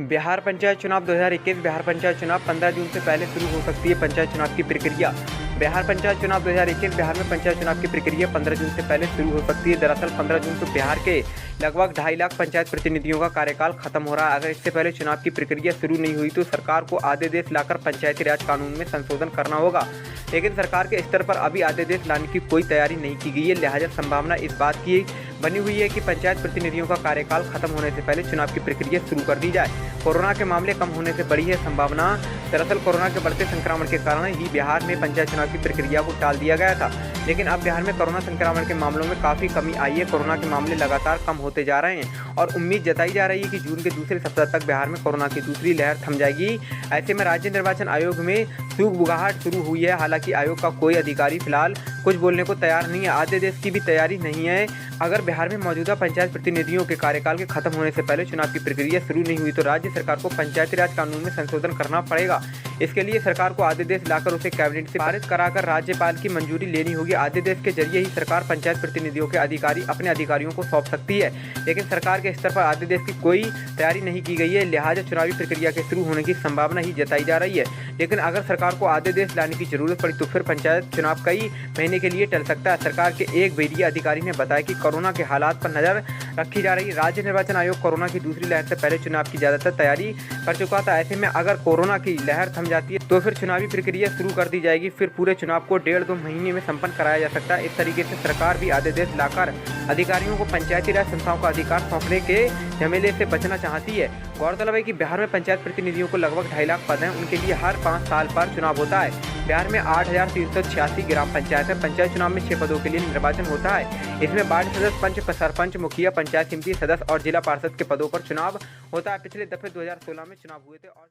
बिहार पंचायत चुनाव 2021 बिहार पंचायत चुनाव 15 जून से पहले शुरू हो सकती है पंचायत चुनाव की प्रक्रिया। बिहार पंचायत चुनाव 2021 बिहार में पंचायत चुनाव की प्रक्रिया 15 जून से पहले शुरू हो सकती है। दरअसल 15 जून को बिहार के लगभग 2.5 लाख पंचायत प्रतिनिधियों का कार्यकाल खत्म हो रहा है। अगर इससे पहले चुनाव की प्रक्रिया शुरू नहीं हुई तो सरकार को आदेश लाकर पंचायती राज कानून में संशोधन करना होगा, लेकिन सरकार के स्तर पर अभी आदेश लाने की कोई तैयारी नहीं की गई है। लिहाजा संभावना इस बात की बनी हुई है कि पंचायत प्रतिनिधियों का कार्यकाल खत्म होने से पहले चुनाव की प्रक्रिया शुरू कर दी जाए। कोरोना के मामले कम होने से बड़ी है संभावना। दरअसल कोरोना के बढ़ते संक्रमण के कारण ही बिहार में पंचायत चुनाव की प्रक्रिया को टाल दिया गया था, लेकिन अब बिहार में कोरोना संक्रमण के मामलों में काफ़ी कमी आई है। कोरोना के मामले लगातार कम होते जा रहे हैं और उम्मीद जताई जा रही है कि जून के दूसरे सप्ताह तक बिहार में कोरोना की दूसरी लहर थम जाएगी। ऐसे में राज्य निर्वाचन आयोग में सूख-बुगाहट शुरू हुई है। हालांकि आयोग का कोई अधिकारी फिलहाल कुछ बोलने को तैयार नहीं है। आदेश की भी तैयारी नहीं है। अगर बिहार में मौजूदा पंचायत प्रतिनिधियों के कार्यकाल के खत्म होने से पहले चुनाव की प्रक्रिया शुरू नहीं हुई तो राज्य सरकार को पंचायती राज कानून में संशोधन करना पड़ेगा। इसके लिए सरकार को आदेश लाकर उसे कैबिनेट से पारित कराकर राज्यपाल की मंजूरी लेनी होगी। आदेश के जरिए ही सरकार पंचायत प्रतिनिधियों के अधिकारी अपने अधिकारियों को सौंप सकती है, लेकिन सरकार के स्तर पर आदेश की कोई तैयारी नहीं की गई है। लिहाजा चुनावी प्रक्रिया के शुरू होने की संभावना ही जताई जा रही है, लेकिन अगर सरकार को आदेश लाने की जरूरत पड़ी तो फिर पंचायत चुनाव कई महीने के लिए टल सकता है। सरकार के एक वरीय अधिकारी ने बताया कि कोरोना के हालात पर नजर रखी जा रही है। राज्य निर्वाचन आयोग कोरोना की दूसरी लहर से पहले चुनाव की ज्यादातर तैयारी कर चुका था। ऐसे में अगर कोरोना की लहर थम जाती है तो फिर चुनावी प्रक्रिया शुरू कर दी जाएगी। फिर पूरे चुनाव को 1.5-2 महीने में संपन्न कराया जा सकता है। इस तरीके से सरकार भी आदेश लाकर अधिकारियों को पंचायती राज संस्थाओं का अधिकार सौंपने के झमेले से बचना चाहती है। गौरतलब है कि बिहार में पंचायत प्रतिनिधियों को लगभग 2.5 लाख पद हैं। उनके लिए हर 5 साल पर चुनाव होता है। बिहार में 8,386 ग्राम पंचायत है। पंचायत चुनाव में 6 पदों के लिए निर्वाचन होता है। इसमें वार्ड सदस्य, पंच, सरपंच, मुखिया, पंचायत समिति सदस्य और जिला पार्षद के पदों पर चुनाव होता है। पिछले दफे 2016 में चुनाव हुए थे और